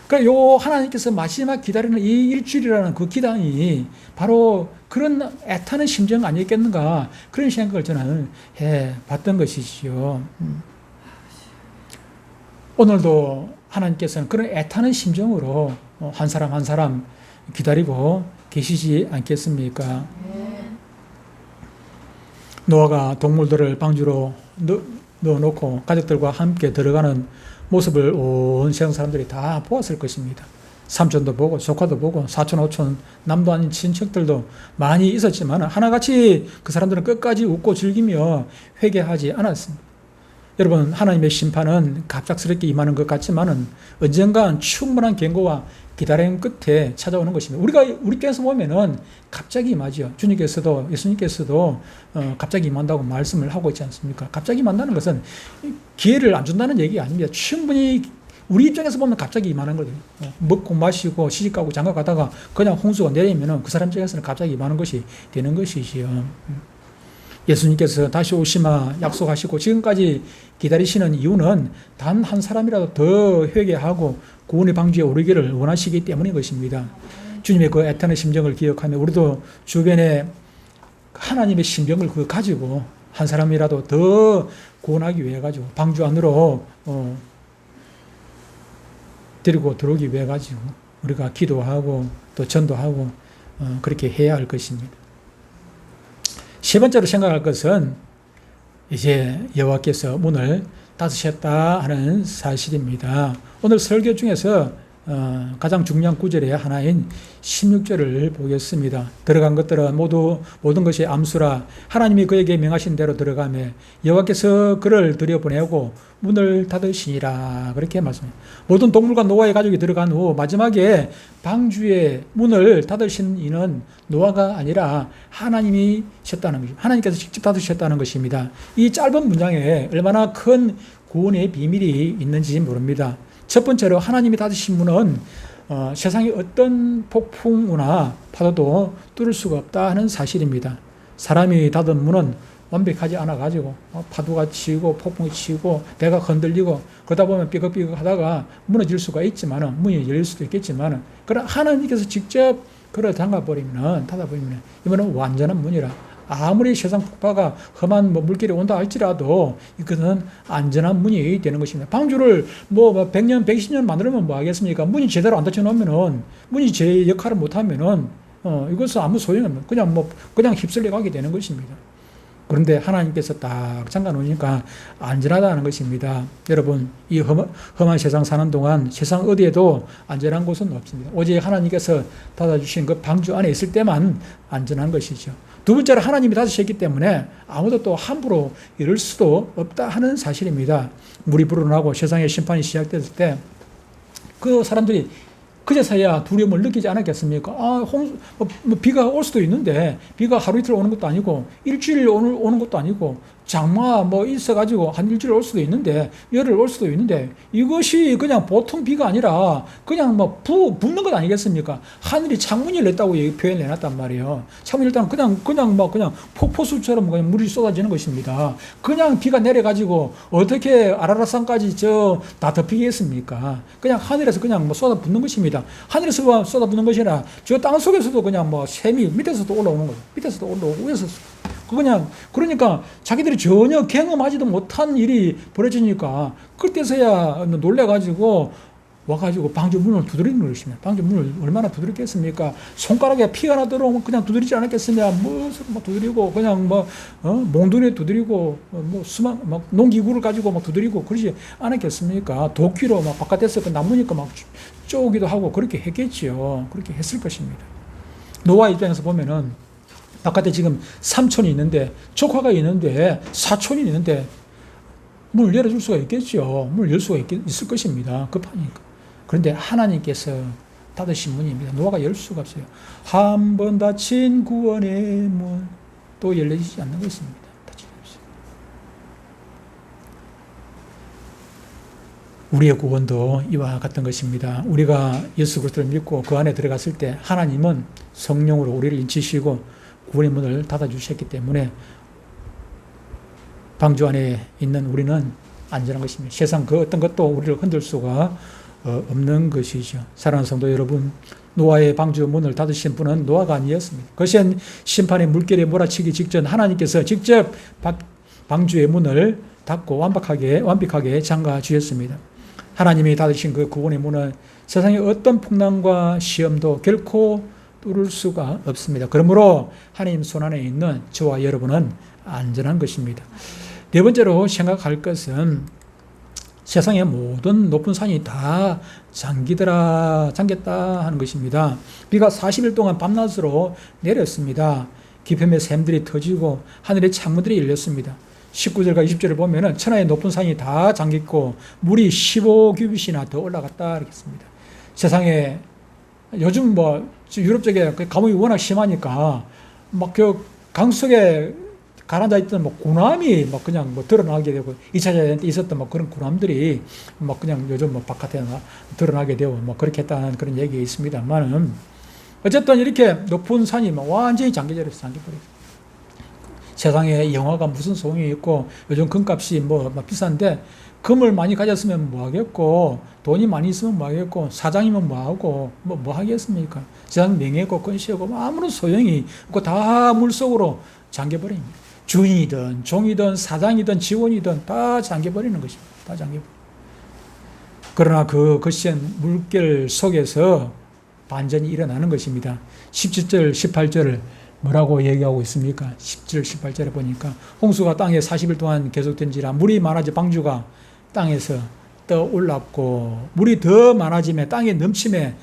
그러니까 요 하나님께서 마지막 기다리는 이 일주일이라는 그 기간이 바로 그런 애타는 심정 아니겠는가 그런 생각을 저는 해봤던 것이지요. 오늘도 하나님께서는 그런 애타는 심정으로 한 사람 한 사람 기다리고 계시지 않겠습니까? 노아가 동물들을 방주로 넣어놓고 가족들과 함께 들어가는 모습을 온 세상 사람들이 다 보았을 것입니다. 삼촌도 보고 조카도 보고 사촌 오촌 남도 아닌 친척들도 많이 있었지만 하나같이 그 사람들은 끝까지 웃고 즐기며 회개하지 않았습니다. 여러분 하나님의 심판은 갑작스럽게 임하는 것 같지만은 언젠간 충분한 경고와 기다림 끝에 찾아오는 것입니다. 우리 교회에서 보면은 갑자기 임하죠. 주님께서도 예수님께서도 갑자기 임한다고 말씀을 하고 있지 않습니까? 갑자기 임한다는 것은 기회를 안 준다는 얘기가 아닙니다. 충분히 우리 입장에서 보면 갑자기 임하는 거거든요. 먹고 마시고 시집가고 장가 가다가 그냥 홍수가 내리면은 그 사람 입장에서는 갑자기 임하는 것이 되는 것이지요. 예수님께서 다시 오시마 약속하시고 지금까지 기다리시는 이유는 단 한 사람이라도 더 회개하고 구원의 방주에 오르기를 원하시기 때문인 것입니다. 주님의 그 애타는 심정을 기억하며 우리도 주변에 하나님의 심정을 가지고 한 사람이라도 더 구원하기 위해 가지고 방주 안으로 데리고 들어오기 위해 가지고 우리가 기도하고 또 전도하고 그렇게 해야 할 것입니다. 세 번째로 생각할 것은 이제 여호와께서 문을 닫으셨다 하는 사실입니다. 오늘 설교 중에서 가장 중요한 구절의 하나인 16절을 보겠습니다. 들어간 것들은 모든 것이 암수라 하나님이 그에게 명하신 대로 들어가매 여호와께서 그를 들여보내고 문을 닫으시니라 그렇게 말씀합니다. 모든 동물과 노아의 가족이 들어간 후 마지막에 방주의 문을 닫으신 이는 노아가 아니라 하나님이셨다는 것입니다. 하나님께서 직접 닫으셨다는 것입니다. 이 짧은 문장에 얼마나 큰 구원의 비밀이 있는지 모릅니다. 첫 번째로 하나님이 닫으신 문은 세상의 어떤 폭풍우나 파도도 뚫을 수가 없다 하는 사실입니다. 사람이 닫은 문은 완벽하지 않아가지고 파도가 치고 폭풍이 치고 배가 흔들리고 그러다 보면 삐걱삐걱 하다가 무너질 수가 있지만 문이 열릴 수도 있겠지만 그러나 하나님께서 직접 그걸 닫아버리면 이거는 완전한 문이라 아무리 세상 폭파가 험한 물길이 온다 할지라도 이것은 안전한 문이 되는 것입니다. 방주를 100년, 120년 만들면 뭐 하겠습니까? 문이 제대로 안 닫혀 놓으면은 문이 제 역할을 못 하면은 이것은 아무 소용이 없는 그냥 휩쓸려 가게 되는 것입니다. 그런데 하나님께서 딱 잠가 놓으니까 안전하다는 것입니다. 여러분, 이 험한 세상 사는 동안 세상 어디에도 안전한 곳은 없습니다. 오직 하나님께서 닫아주신 그 방주 안에 있을 때만 안전한 것이죠. 두 번째로 하나님이 닫으셨기 때문에 아무도 또 함부로 이럴 수도 없다 하는 사실입니다. 물이 불어나고 세상의 심판이 시작됐을 때 그 사람들이 그제서야 두려움을 느끼지 않았겠습니까? 비가 올 수도 있는데, 비가 하루 이틀 오는 것도 아니고, 일주일 오는 것도 아니고, 장마 있어가지고 한 일주일 올 수도 있는데, 열흘 올 수도 있는데, 이것이 그냥 보통 비가 아니라, 그냥 붓는 것 아니겠습니까? 하늘이 창문이 열렸다고 표현을 해놨단 말이에요. 창문이 열렸다는 그냥 폭포수처럼 그냥 물이 쏟아지는 것입니다. 그냥 비가 내려가지고, 어떻게 아라라산까지 다 덮이겠습니까? 그냥 하늘에서 그냥 쏟아붓는 것입니다. 하늘에서 쏟아붓는 것이 아니라, 저 땅 속에서도 그냥 샘이 밑에서도 올라오는 거죠. 밑에서도 올라오고, 위에서 그러니까 자기들이 전혀 경험하지도 못한 일이 벌어지니까 그때서야 놀래가지고 와가지고 방주 문을 두드리는 것입니다. 방주 문을 얼마나 두드렸겠습니까? 손가락에 피가 나 들어오면 그냥 두드리지 않았겠습니까? 두드리고 그냥 몽둥이에 두드리고 농기구를 가지고 두드리고 그러지 않았겠습니까? 도끼로 바깥에서 그 나무니까 쪼기도 하고 그렇게 했겠지요. 그렇게 했을 것입니다. 노아 입장에서 보면은 바깥에 지금 삼촌이 있는데 조카가 있는데 사촌이 있는데 문을 열어줄 수가 있겠죠. 문을 열 수가 있을 것입니다. 급하니까. 그런데 하나님께서 닫으신 문입니다. 노아가 열 수가 없어요. 한 번 닫힌 구원의 문 또 열리지 않는 것입니다. 닫히지 없어요. 우리의 구원도 이와 같은 것입니다. 우리가 예수 그리스도를 믿고 그 안에 들어갔을 때 하나님은 성령으로 우리를 인치시고 구원의 문을 닫아주셨기 때문에 방주 안에 있는 우리는 안전한 것입니다. 세상 그 어떤 것도 우리를 흔들 수가 없는 것이죠. 사랑하는 성도 여러분, 노아의 방주 문을 닫으신 분은 노아가 아니었습니다. 거센 심판의 물결에 몰아치기 직전 하나님께서 직접 방주의 문을 닫고 완벽하게 잠가 주셨습니다. 하나님이 닫으신 그 구원의 문은 세상의 어떤 풍랑과 시험도 결코 뚫을 수가 없습니다. 그러므로 하나님 손안에 있는 저와 여러분은 안전한 것입니다. 네 번째로 생각할 것은 세상의 모든 높은 산이 다 잠겼다 하는 것입니다. 비가 40일 동안 밤낮으로 내렸습니다. 깊음의 샘들이 터지고 하늘의 창문들이 열렸습니다. 19절과 20절을 보면 천하의 높은 산이 다 잠겼고 물이 15규빗이나 더 올라갔다 이렇게 했습니다. 세상에 요즘 유럽 쪽에 가뭄이 워낙 심하니까 그 강속에 가라앉아 있던 군함이 그냥 드러나게 되고 2차 대전 때 있었던 그런 군함들이 그냥 요즘 바깥에 드러나게 되고 그렇게 했다는 그런 얘기가 있습니다만은 어쨌든 이렇게 높은 산이 완전히 잠겨버렸어요. 세상에 영화가 무슨 소용이 있고 요즘 금값이 비싼데 금을 많이 가졌으면 뭐 하겠고 돈이 많이 있으면 뭐 하겠고 사장이면 뭐 하고 뭐 하겠습니까? 세상 명예고 권세고 아무런 소용이 없고 다 물속으로 잠겨버립니다. 주인이든 종이든 사장이든 직원이든 다 잠겨버리는 것입니다. 다 잠겨버립니다. 그러나 그 거센 물결 속에서 반전이 일어나는 것입니다. 17절, 18절을 뭐라고 얘기하고 있습니까? 10절, 18절에 보니까 홍수가 땅에 40일 동안 계속된지라 물이 많아져 방주가 땅에서 떠올랐고 물이 더 많아지며 땅에 넘치며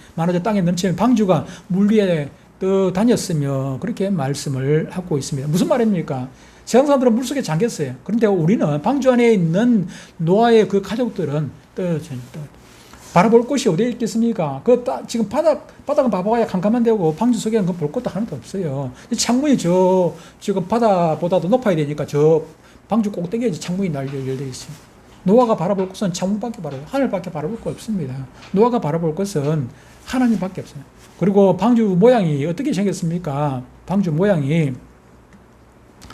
방주가 물 위에 떠다녔으며 그렇게 말씀을 하고 있습니다. 무슨 말입니까? 세상 사람들은 물속에 잠겼어요. 그런데 우리는 방주 안에 있는 노아의 그 가족들은 바라볼 곳이 어디에 있겠습니까? 지금 바닥은 봐봐야 캄캄한 데고 방주 속에는 볼 것도 하나도 없어요. 창문이 지금 바다보다도 높아야 되니까 저 방주 꼭대기에 창문이 열려 있어요. 노아가 바라볼 것은 창문밖에 하늘밖에 바라볼 거 없습니다. 노아가 바라볼 것은 하나님밖에 없어요. 그리고 방주 모양이 어떻게 생겼습니까? 방주 모양이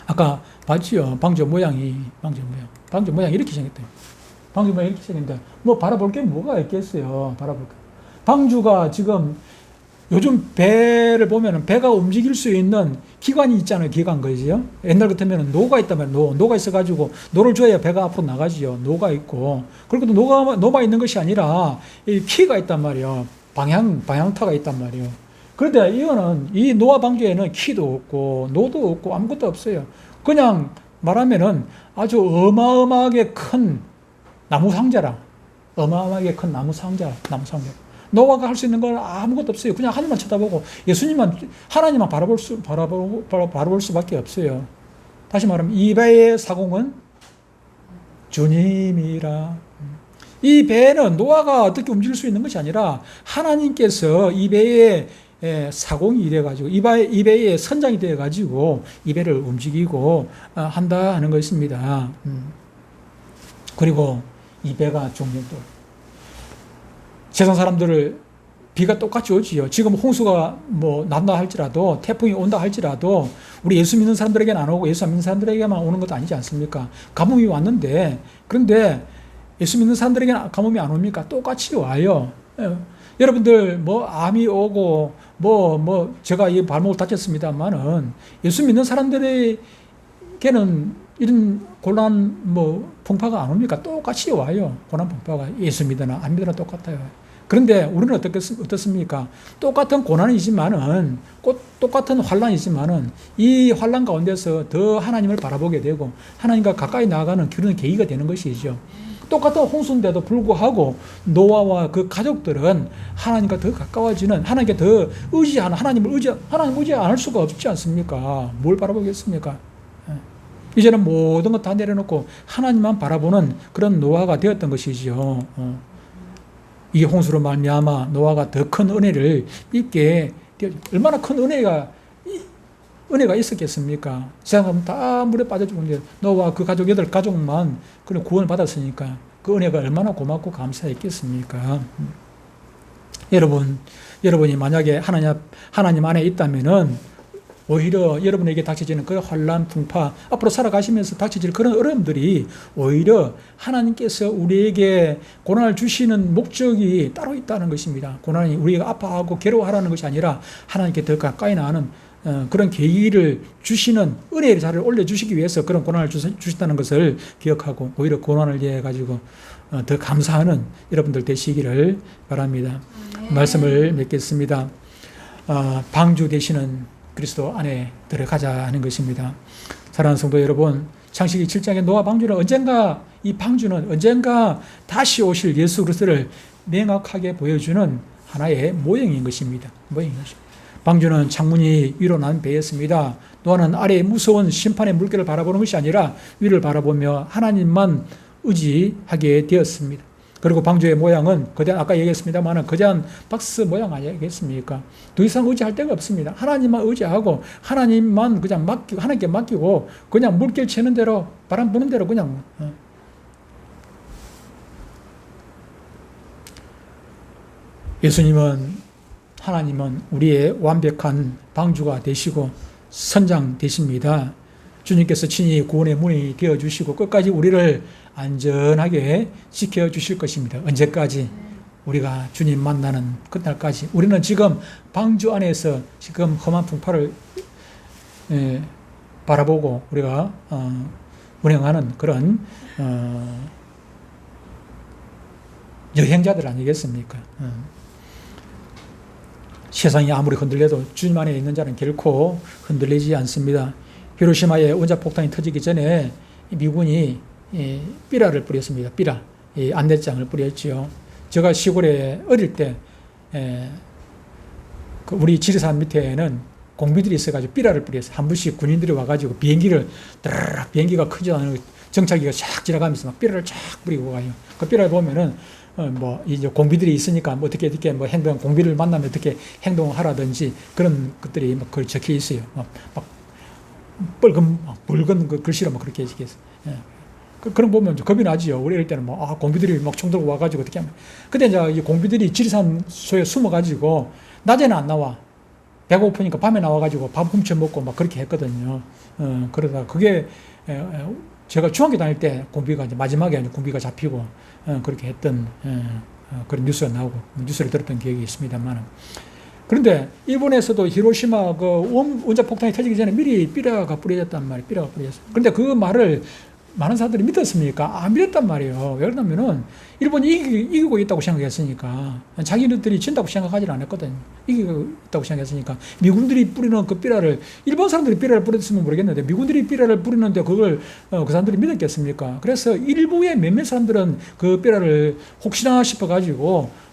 아까 봤지요? 방주 모양이 이렇게 생겼대요. 방주 모양이 이렇게 생겼는데 바라볼 게 뭐가 있겠어요? 바라볼 게. 방주가 지금 요즘 배를 보면 배가 움직일 수 있는 기관이 있잖아요. 기관 거지요. 옛날 같으면 노가 있다면 노가 있어가지고 노를 줘야 배가 앞으로 나가지요. 노가 있고 그리고 또 노가 있는 것이 아니라 이 키가 있단 말이에요. 방향타가 있단 말이에요. 그런데 이 노아 방주에는 키도 없고 노도 없고 아무것도 없어요. 그냥 말하면은 아주 어마어마하게 큰 나무 상자라. 노아가 할 수 있는 건 아무것도 없어요. 그냥 하늘만 쳐다보고 하나님만 바라볼 수밖에 없어요. 다시 말하면 이 배의 사공은 주님이라. 이 배는 노아가 어떻게 움직일 수 있는 것이 아니라 하나님께서 이 배에 사공이 돼가지고 이 배의 선장이 돼가지고 이 배를 움직이고 한다 하는 것입니다. 그리고 이 배가 종종 또 세상 사람들을 비가 똑같이 오지요. 지금 홍수가 뭐 난다 할지라도 태풍이 온다 할지라도 우리 예수 믿는 사람들에게는 안 오고 예수 안 믿는 사람들에게만 오는 것도 아니지 않습니까? 가뭄이 왔는데 그런데 예수 믿는 사람들에게는 가뭄이 안 옵니까? 똑같이 와요. 여러분들 뭐 암이 오고 제가 이 발목을 다쳤습니다만은 예수 믿는 사람들에게는 이런 고난 풍파가 안 옵니까? 똑같이 와요. 고난 풍파가 예수 믿으나 안 믿으나 똑같아요. 그런데 우리는 어떻습니까? 똑같은 고난이지만은 똑같은 환란이지만은 이 환란 가운데서 더 하나님을 바라보게 되고 하나님과 가까이 나아가는 그런 계기가 되는 것이죠. 똑같은 홍수인데도 불구하고 노아와 그 가족들은 하나님과 더 가까워지는 하나님께 더 의지하는 하나님 의지 안 할 수가 없지 않습니까? 뭘 바라보겠습니까? 이제는 모든 것 다 내려놓고 하나님만 바라보는 그런 노아가 되었던 것이죠. 이 홍수로 말미암아 노아가 더 큰 은혜를 입게 되었죠. 얼마나 큰 은혜가 있었겠습니까? 세상은 다 물에 빠져 죽는데 노아와 그 가족 8가족만 그런 구원을 받았으니까 그 은혜가 얼마나 고맙고 감사했겠습니까? 여러분이 만약에 하나님 안에 있다면은 오히려 여러분에게 닥쳐지는 그 환란, 풍파, 앞으로 살아가시면서 닥쳐질 그런 어려움들이 오히려 하나님께서 우리에게 고난을 주시는 목적이 따로 있다는 것입니다. 고난이 우리가 아파하고 괴로워하라는 것이 아니라 하나님께 더 가까이 나가는 그런 계기를 주시는 은혜의 자리를 올려주시기 위해서 그런 고난을 주신다는 것을 기억하고 오히려 고난을 위해 가지고 더 감사하는 여러분들 되시기를 바랍니다. 말씀을 맺겠습니다. 방주 되시는 그리스도 안에 들어가자 하는 것입니다. 사랑하는 성도 여러분, 창세기 7장의 노아 방주는 언젠가 다시 오실 예수 그리스도를 명확하게 보여주는 하나의 모형인 것입니다. 방주는 창문이 위로 난 배였습니다. 노아는 아래의 무서운 심판의 물결을 바라보는 것이 아니라 위를 바라보며 하나님만 의지하게 되었습니다. 그리고 방주의 모양은 아까 얘기했습니다만 거대한 박스 모양 아니겠습니까? 더 이상 의지할 데가 없습니다. 하나님만 의지하고 하나님만 그냥 하나님께 맡기고 그냥 물결 치는 대로 바람 부는 대로 그냥 하나님은 우리의 완벽한 방주가 되시고 선장 되십니다. 주님께서 친히 구원의 문이 되어주시고 끝까지 우리를 안전하게 지켜주실 것입니다. 언제까지? 우리가 주님 만나는 그날까지. 우리는 지금 방주 안에서 지금 험한 풍파를 바라보고 우리가 운행하는 그런 여행자들 아니겠습니까? 세상이 아무리 흔들려도 주님 안에 있는 자는 결코 흔들리지 않습니다. 히로시마에 원자폭탄이 터지기 전에 미군이 삐라를 뿌렸습니다. 삐라, 안내장을 뿌렸지요. 제가 시골에 어릴 때 우리 지리산 밑에는 공비들이 있어가지고 삐라를 뿌렸어요. 한 번씩 군인들이 와가지고 비행기가 크지 않은 정찰기가 쫙 지나가면서 막 삐라를 쫙 뿌리고 가요. 그 삐라를 보면은 이제 공비들이 있으니까 어떻게 공비를 만나면 어떻게 행동하라든지 그런 것들이 막 거기 적혀 있어요. 붉은 그 글씨로 막 그렇게 적혀있어요. 그런 거 보면 겁이 나지요. 우리 어릴 때는 공비들이 막 총 들고 와가지고 어떻게 하면. 근데 이제 이 공비들이 지리산소에 숨어가지고 낮에는 안 나와. 배가 고프니까 밤에 나와가지고 밥 훔쳐 먹고 막 그렇게 했거든요. 그러다 그게 제가 중학교 다닐 때 공비가 이제 마지막에 공비가 잡히고 그렇게 했던 그런 뉴스가 나오고 뉴스를 들었던 기억이 있습니다만. 그런데 일본에서도 히로시마 그 원자폭탄이 터지기 전에 미리 삐라가 뿌려졌단 말이에요. 삐라가 뿌려졌어요. 그런데 그 말을 많은 사람들이 믿었습니까? 안 믿었단 말이에요. 왜 그러냐면은 일본이 이기고 있다고 생각했으니까 자기들이 진다고 생각하지 않았거든요. 이기고 있다고 생각했으니까 미군들이 뿌리는 그 삐라를 일본 사람들이 삐라를 뿌렸으면 모르겠는데 미군들이 삐라를 뿌리는데 그걸 그 사람들이 믿었겠습니까? 그래서 일부의 몇몇 사람들은 그 삐라를 혹시나 싶어가지고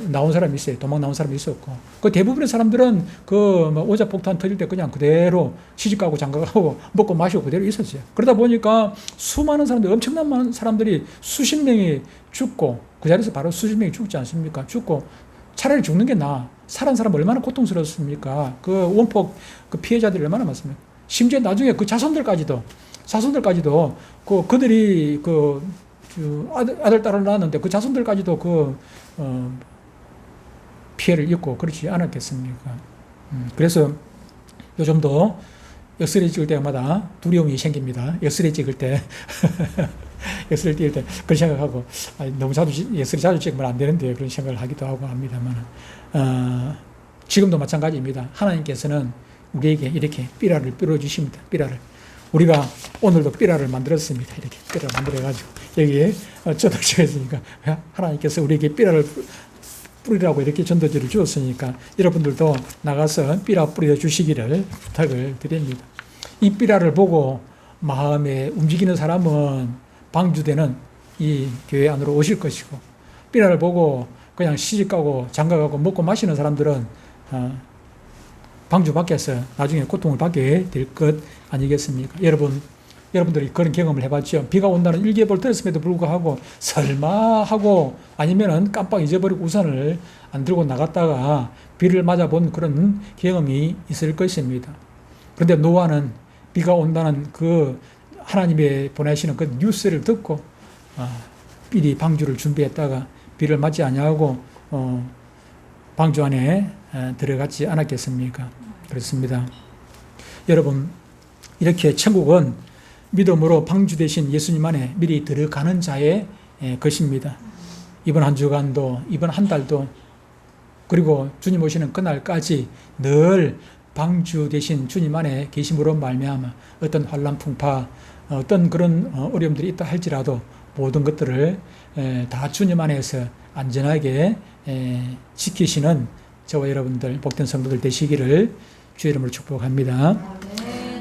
나온 사람이 있어요. 도망 나온 사람이 있었고. 그 대부분의 사람들은 원자폭탄 터질 때 그냥 그대로 시집가고 장가가고 먹고 마시고 그대로 있었어요. 그러다 보니까 수많은 사람들, 엄청난 많은 사람들이 수십 명이 죽고 그 자리에서 바로 수십 명이 죽지 않습니까? 죽고 차라리 죽는 게 나아. 살은 사람 얼마나 고통스럽습니까? 그 원폭 그 피해자들이 얼마나 많습니까? 심지어 나중에 그 자손들까지도 그들이 아들, 딸을 낳았는데 그 자손들까지도 피해를 입고 그렇지 않았겠습니까? 그래서 요즘도 엑스레이 찍을 때마다 두려움이 생깁니다. 엑스레이 찍을 때. 엑스레이 찍을 때 그런 생각하고, 너무 엑스레이 자주 찍으면 안 되는데 그런 생각을 하기도 하고 합니다만, 지금도 마찬가지입니다. 하나님께서는 우리에게 이렇게 삐라를 뿌려주십니다. 삐라를. 우리가 오늘도 삐라를 만들었습니다. 이렇게 삐라를 만들어가지고, 여기에 전도지가 있으니까 하나님께서 우리에게 삐라를 뿌리라고 이렇게 전도지를 주었으니까 여러분들도 나가서 삐라 뿌려 주시기를 부탁을 드립니다. 이 삐라를 보고 마음에 움직이는 사람은 방주되는 이 교회 안으로 오실 것이고, 삐라를 보고 그냥 시집가고 장가가고 먹고 마시는 사람들은 방주 밖에서 나중에 고통을 받게 될 것 아니겠습니까? 여러분들이 그런 경험을 해봤죠. 비가 온다는 일기예보를 들었음에도 불구하고 설마 하고 아니면은 깜빡 잊어버리고 우산을 안 들고 나갔다가 비를 맞아본 그런 경험이 있을 것입니다. 그런데 노아는 비가 온다는 그 하나님의 보내시는 그 뉴스를 듣고 미리 방주를 준비했다가 비를 맞지 아니하고 방주 안에 들어갔지 않았겠습니까? 그렇습니다. 여러분, 이렇게 천국은 믿음으로 방주 되신 예수님 안에 미리 들어가는 자의 것입니다. 이번 한 주간도, 이번 한 달도, 그리고 주님 오시는 그날까지 늘 방주 되신 주님 안에 계심으로 말미암아 어떤 환난 풍파, 어떤 그런 어려움들이 있다 할지라도 모든 것들을 다 주님 안에서 안전하게 지키시는 저와 여러분들 복된 성도들 되시기를 주의 이름으로 축복합니다.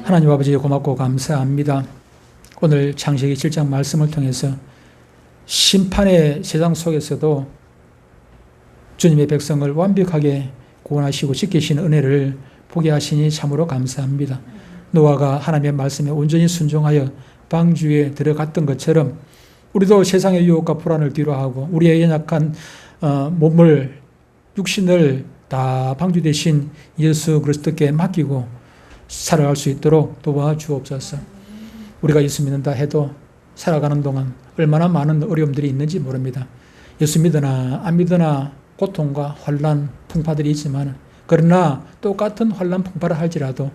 하나님 아버지 고맙고 감사합니다. 오늘 창세기 7장 말씀을 통해서 심판의 세상 속에서도 주님의 백성을 완벽하게 구원하시고 지키시는 은혜를 보게 하시니 참으로 감사합니다. 노아가 하나님의 말씀에 온전히 순종하여 방주에 들어갔던 것처럼 우리도 세상의 유혹과 불안을 뒤로하고 우리의 연약한 몸을, 육신을 다 방주 대신 예수 그리스도께 맡기고 살아갈 수 있도록 도와주옵소서. 우리가 예수 믿는다 해도 살아가는 동안 얼마나 많은 어려움들이 있는지 모릅니다. 예수 믿으나 안 믿으나 고통과 환난, 풍파들이 있지만, 그러나 똑같은 환난, 풍파를 할지라도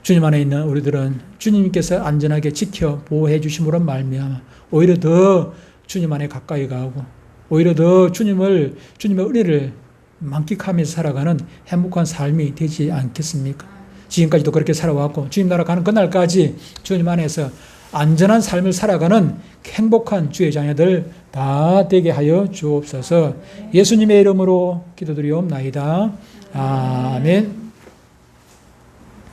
주님 안에 있는 우리들은 주님께서 안전하게 지켜 보호해 주심으로 말미암아 오히려 더 주님 안에 가까이 가고 오히려 더 주님의 은혜를 만끽하면서 살아가는 행복한 삶이 되지 않겠습니까? 지금까지도 그렇게 살아왔고 주님 나라 가는 그날까지 주님 안에서 안전한 삶을 살아가는 행복한 주의 자녀들 다 되게 하여 주옵소서. 예수님의 이름으로 기도드리옵나이다. 아멘.